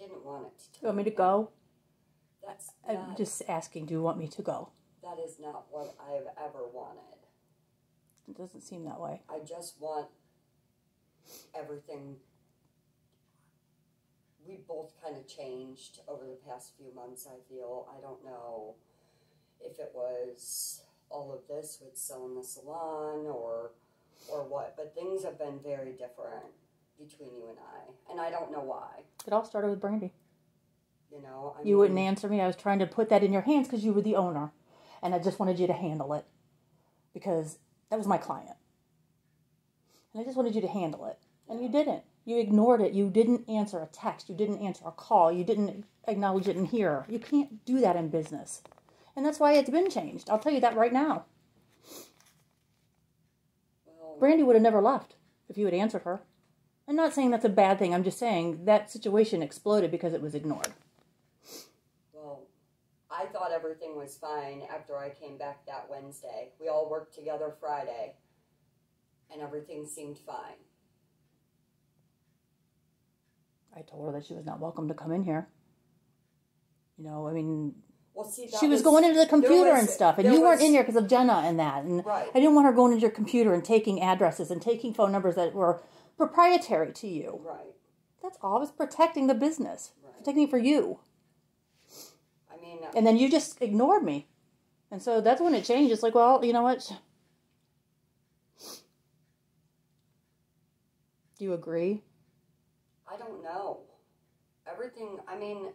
didn't want it to. You want me to go? I'm just asking, do you want me to go? That is not what I've ever wanted. It doesn't seem that way. I just want everything. We both kind of changed over the past few months, I feel. I don't know if it was all of this with selling the salon or what, but things have been very different between you and I don't know why. It all started with Brandy. You know, you wouldn't answer me. I was trying to put that in your hands because you were the owner. And I just wanted you to handle it. Because that was my client. And I just wanted you to handle it. And you didn't. You ignored it. You didn't answer a text. You didn't answer a call. You didn't acknowledge it in here. You can't do that in business. And that's why it's been changed. I'll tell you that right now. Well, Brandy would have never left if you had answered her. I'm not saying that's a bad thing. I'm just saying that situation exploded because it was ignored. Well, I thought everything was fine after I came back that Wednesday. We all worked together Friday, and everything seemed fine. I told her that she was not welcome to come in here. You know, I mean, well, see, she was going into the computer and stuff, and you weren't in here because of Jenna and that. And right. I didn't want her going into your computer and taking addresses and taking phone numbers that were proprietary to you. Right. That's all. I was protecting the business. Right. Protecting it for you. I mean... and then you just ignored me. And so that's when it changed. It's like, well, you know what? Do you agree? I don't know. Everything, I mean...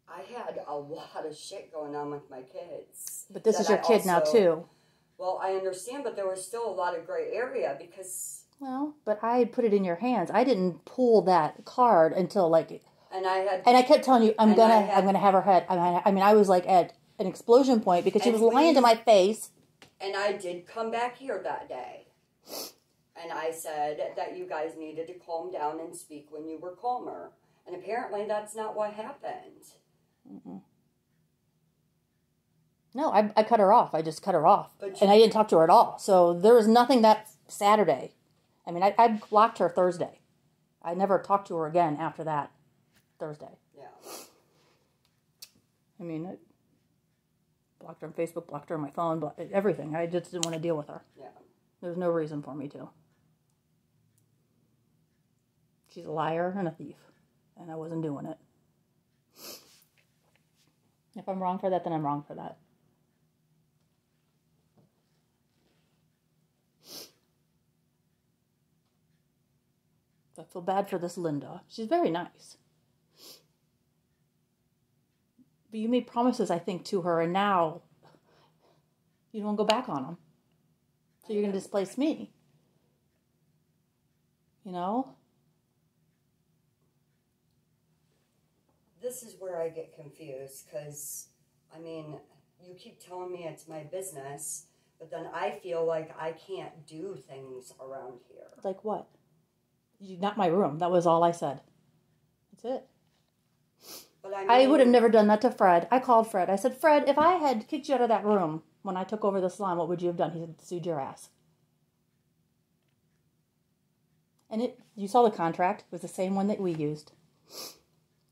I had a lot of shit going on with my kids. But this is your kid now, too. Well, I understand, but there was still a lot of gray area because... Well, but I put it in your hands. I didn't pull that card until, like... And I kept telling you, I'm gonna have her head. I mean, I was, like, at an explosion point because she was lying to my face. And I did come back here that day. And I said that you guys needed to calm down and speak when you were calmer. And apparently that's not what happened. Mm-mm. No, I cut her off. I just cut her off. And I didn't talk to her at all. So there was nothing that Saturday. I mean, I blocked her Thursday. I never talked to her again after that Thursday. Yeah. I mean, I blocked her on Facebook, blocked her on my phone, everything. I just didn't want to deal with her. Yeah. There's no reason for me to. She's a liar and a thief. And I wasn't doing it. If I'm wrong for that, then I'm wrong for that. I feel bad for this Linda. She's very nice. But you made promises, I think, to her, and now you don't go back on them. So you're going to displace me. You know? This is where I get confused, because, I mean, you keep telling me it's my business, but then I feel like I can't do things around here. Like what? Not my room. That was all I said. That's it. But I would have never done that to Fred. I called Fred. I said, Fred, if I had kicked you out of that room when I took over the salon, what would you have done? He said, sued your ass. And you saw the contract. It was the same one that we used.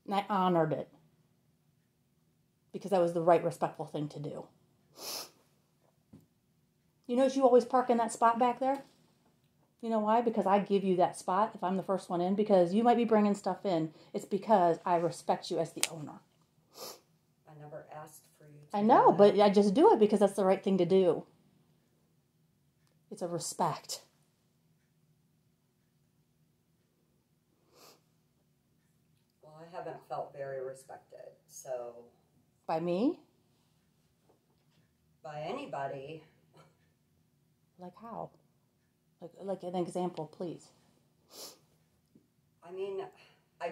And I honored it. Because that was the right, respectful thing to do. You notice you always park in that spot back there? You know why? Because I give you that spot if I'm the first one in. Because you might be bringing stuff in. It's because I respect you as the owner. I never asked for you to I know, but I just do it because that's the right thing to do. It's a respect. Well, I haven't felt very respected, so... By me? By anybody. Like how? Like an example, please. I mean, I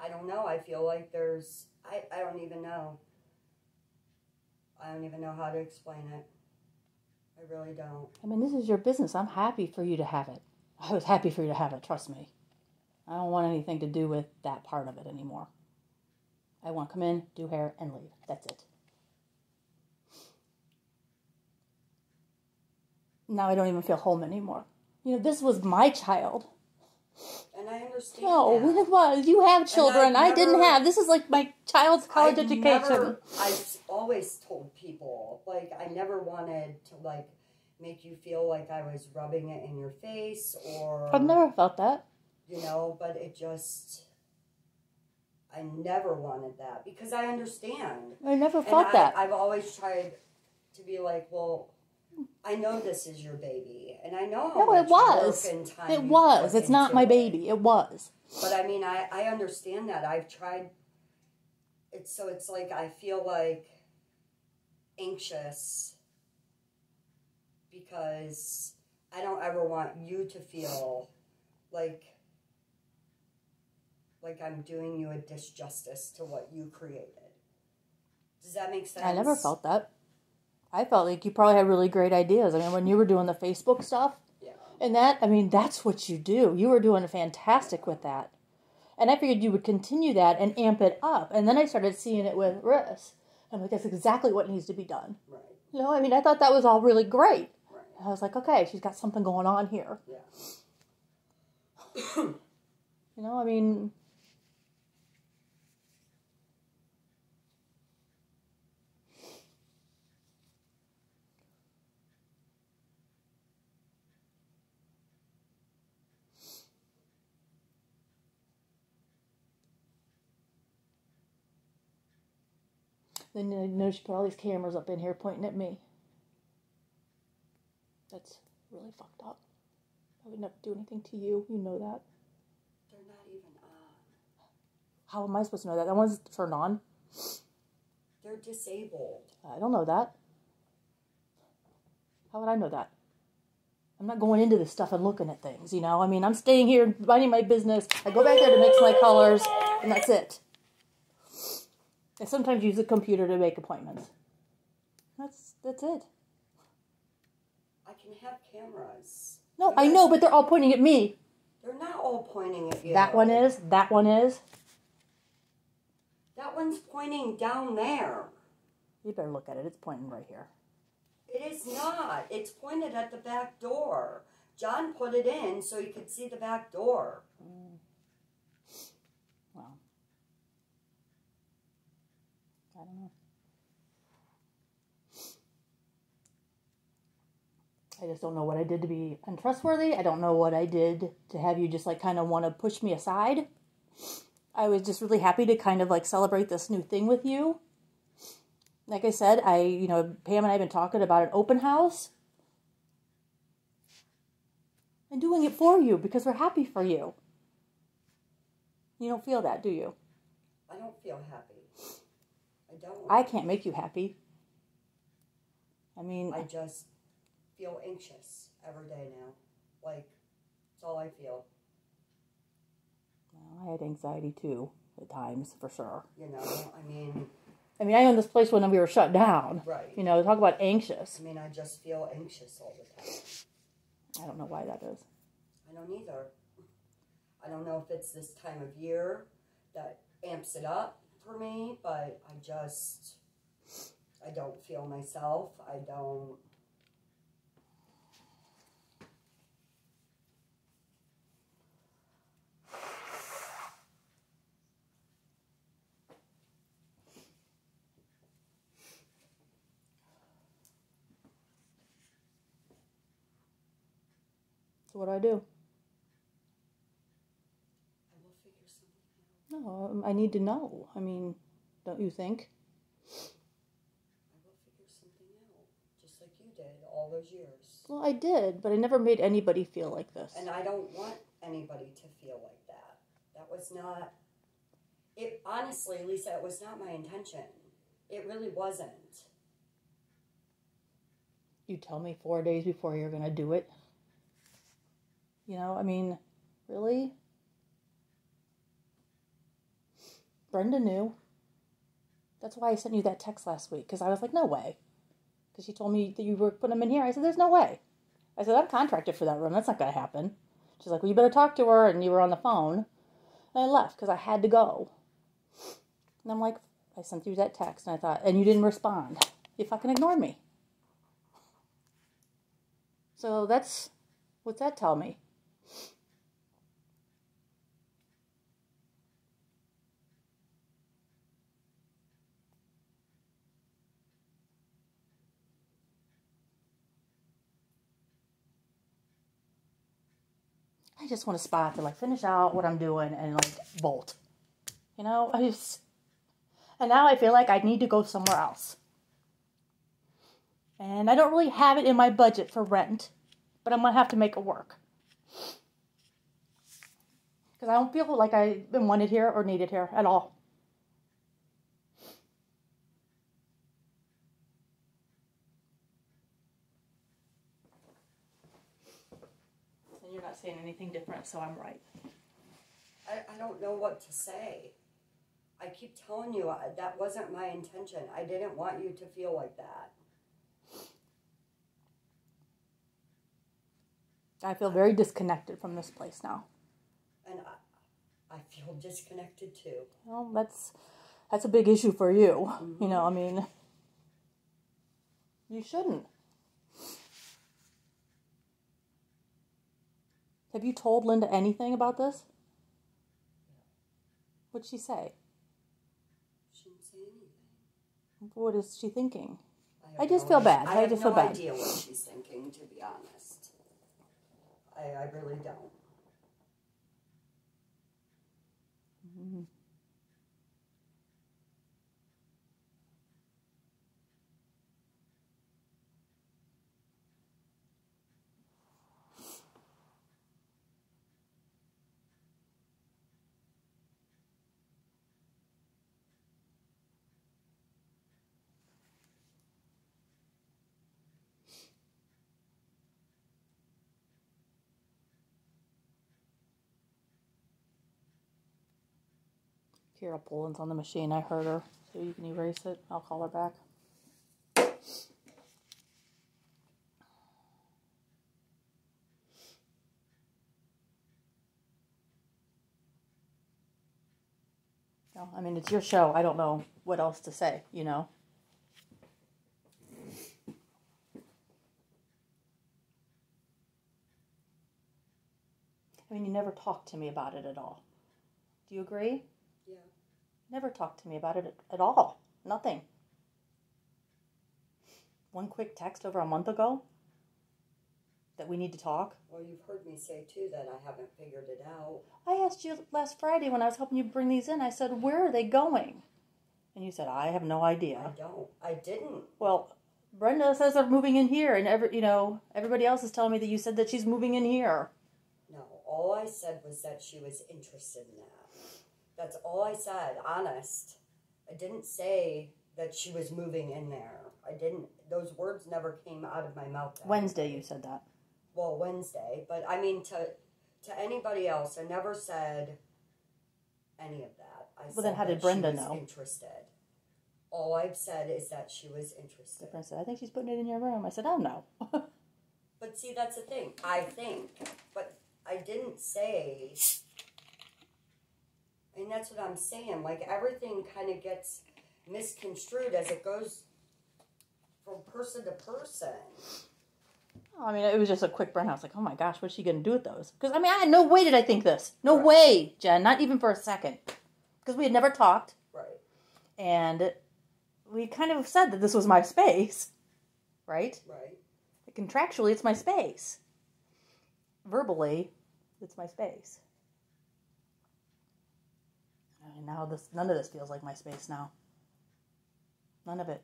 don't know. I feel like there's, I don't even know. I don't even know how to explain it. I really don't. I mean, this is your business. I'm happy for you to have it. I was happy for you to have it, trust me. I don't want anything to do with that part of it anymore. I want to come in, do hair, and leave. That's it. Now I don't even feel home anymore. You know, this was my child. And I understand No, that. it was. You have children. I didn't never- have. This is like my child's college education. I've always told people, like, I never wanted to, like, make you feel like I was rubbing it in your face or... I've never felt that. You know, but it just... I never wanted that because I understand. I never felt that. I've always tried to be like, well, I know this is your baby, and I know how much work and time It was. It's not my baby. It was. But I mean, I understand that. I've tried. It's like I feel like anxious because I don't ever want you to feel like I'm doing you a disjustice to what you created. Does that make sense? I never felt that. I felt like you probably had really great ideas. I mean, when you were doing the Facebook stuff, yeah. And that, I mean, that's what you do. You were doing fantastic with that. And I figured you would continue that and amp it up. And then I started seeing it with Riss. I'm like, that's exactly what needs to be done. Right. You know, I mean, I thought that was all really great. Right. I was like, okay, she's got something going on here. Yeah. You know, I mean... Then I noticed you put all these cameras up in here pointing at me. That's really fucked up. I would never do anything to you. You know that. They're not even on. How am I supposed to know that? That one's turned on. They're disabled. I don't know that. How would I know that? I'm not going into this stuff and looking at things, you know? I mean, I'm staying here minding my business. I go back there to mix my colors, and that's it. I sometimes use the computer to make appointments. That's it. I can have cameras. No, I know, but they're all pointing at me. They're not all pointing at you. That one is. That one is. That one's pointing down there. You better look at it. It's pointing right here. It is not. It's pointed at the back door. John put it in so you could see the back door. Well, I don't know. I just don't know what I did to be untrustworthy. I don't know what I did to have you just like kind of want to push me aside. I was just really happy to kind of like celebrate this new thing with you. Like I said, Pam and I have been talking about an open house. And doing it for you because we're happy for you. You don't feel that, do you? I don't feel happy. I don't. I can't make you happy. I mean... I just feel anxious every day now. Like, that's all I feel. Well, I had anxiety too, at times, for sure. You know, I I owned this place when we were shut down. Right. You know, talk about anxious. I mean, I just feel anxious all the time. I don't know why that is. I don't either. I don't know if it's this time of year that amps it up for me, but I don't feel myself. I don't... So what do I do? I will figure something out. No, I need to know. I mean, don't you think? I will figure something out, just like you did all those years. Well, I did, but I never made anybody feel like this. And I don't want anybody to feel like that. That was not... It honestly, Lisa, it was not my intention. It really wasn't. You tell me 4 days before you're going to do it. You know, I mean, really? Brenda knew. That's why I sent you that text last week, because I was like, no way. Because she told me that you were putting them in here. I said, there's no way. I said, I'm contracted for that room. That's not going to happen. She's like, well, you better talk to her, and you were on the phone. And I left, because I had to go. And I'm like, I sent you that text, and I thought, and you didn't respond. You fucking ignored me. So what's that tell me? I just want a spot to like finish out what I'm doing and like bolt. You know, and now I feel like I need to go somewhere else. And I don't really have it in my budget for rent, but I'm going to have to make it work. Because I don't feel like I've been wanted here or needed here at all. And you're not saying anything different, so I'm right. I don't know what to say. I keep telling you that wasn't my intention. I didn't want you to feel like that. I feel very disconnected from this place now. And I feel disconnected too. Well, that's a big issue for you. Mm-hmm. You know, I mean, you shouldn't. Have you told Linda anything about this? What'd she say? She didn't say anything. What is she thinking? I just feel bad. I just feel bad. I have no idea what she's thinking, to be honest. I really don't. Mm-hmm. Kira Poland's on the machine. I heard her. So you can erase it. I'll call her back. No, I mean, it's your show. I don't know what else to say, you know? I mean, you never talked to me about it at all. Do you agree? Yeah. Never talked to me about it at all. Nothing. One quick text over a month ago that we need to talk. Well, you've heard me say, too, that I haven't figured it out. I asked you last Friday when I was helping you bring these in. I said, where are they going? And you said, I have no idea. I didn't. Well, Brenda says they're moving in here, and everybody else is telling me that you said that she's moving in here. No, all I said was that she was interested in that. That's all I said, honest. I didn't say that she was moving in there. I didn't. Those words never came out of my mouth. Wednesday you said that. Well, Wednesday. But, I mean, to anybody else, I never said any of that. Well, then how did Brenda know? Interested. All I've said is that she was interested. Brenda said, I think she's putting it in your room. I said, oh, no. But see, that's the thing. I think. But I didn't say... And that's what I'm saying. Like, everything kind of gets misconstrued as it goes from person to person. I mean, it was just a quick burn. I was like, oh my gosh, what's she going to do with those? Because, I mean, no way did I think this. No way, Jen. Not even for a second. Because we had never talked. Right. And we kind of said that this was my space. Right? Right. Contractually, it's my space. Verbally, it's my space. And now none of this feels like my space now. None of it.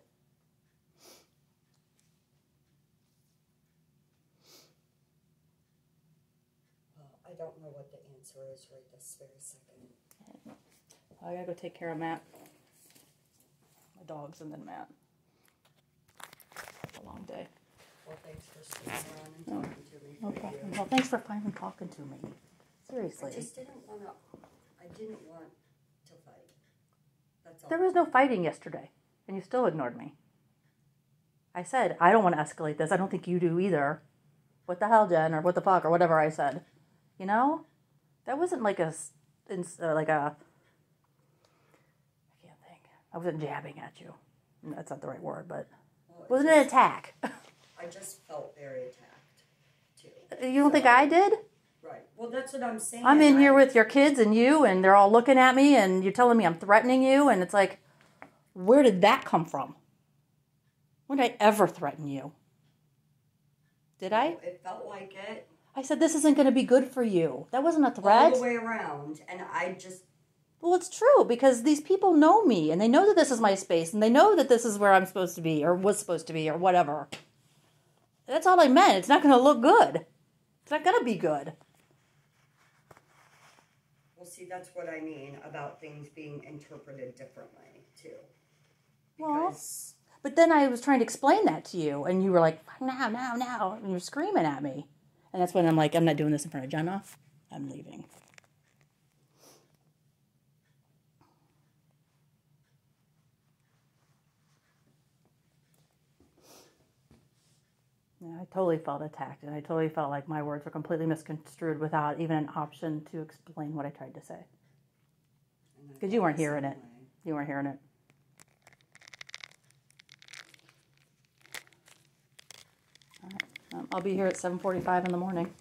Well, I don't know what the answer is right this very second. I gotta go take care of Matt. My dogs and then Matt. It's a long day. Well, thanks for sitting around and talking to me. No problem. Well, thanks for finally talking to me. Seriously. I just didn't want to fight. That's all. There was no fighting yesterday, and you still ignored me. I said, I don't want to escalate this. I don't think you do either. What the hell, Jen, or what the fuck, or whatever I said. You know? That wasn't like I can't think. I wasn't jabbing at you. That's not the right word, but it wasn't an attack. I just felt very attacked, too. You don't think I did? Right. Well, that's what I'm saying. I'm in here with your kids and you, and they're all looking at me, and you're telling me I'm threatening you, and it's like, where did that come from? When did I ever threaten you? Did I? It felt like it. I said, this isn't going to be good for you. That wasn't a All threat. the way around, and I just... Well, it's true, because these people know me, and they know that this is my space, and they know that this is where I'm supposed to be, or was supposed to be, or whatever. That's all I meant. It's not going to look good. It's not going to be good. Well, see, that's what I mean about things being interpreted differently, too. Well, Because... but then I was trying to explain that to you, and you were like, now, and you're screaming at me. And that's when I'm like, I'm not doing this in front of Jenna. I'm leaving. Yeah, I totally felt attacked, and I totally felt like my words were completely misconstrued without even an option to explain what I tried to say. Because you weren't hearing it. You weren't hearing it. All right. I'll be here at 7:45 in the morning.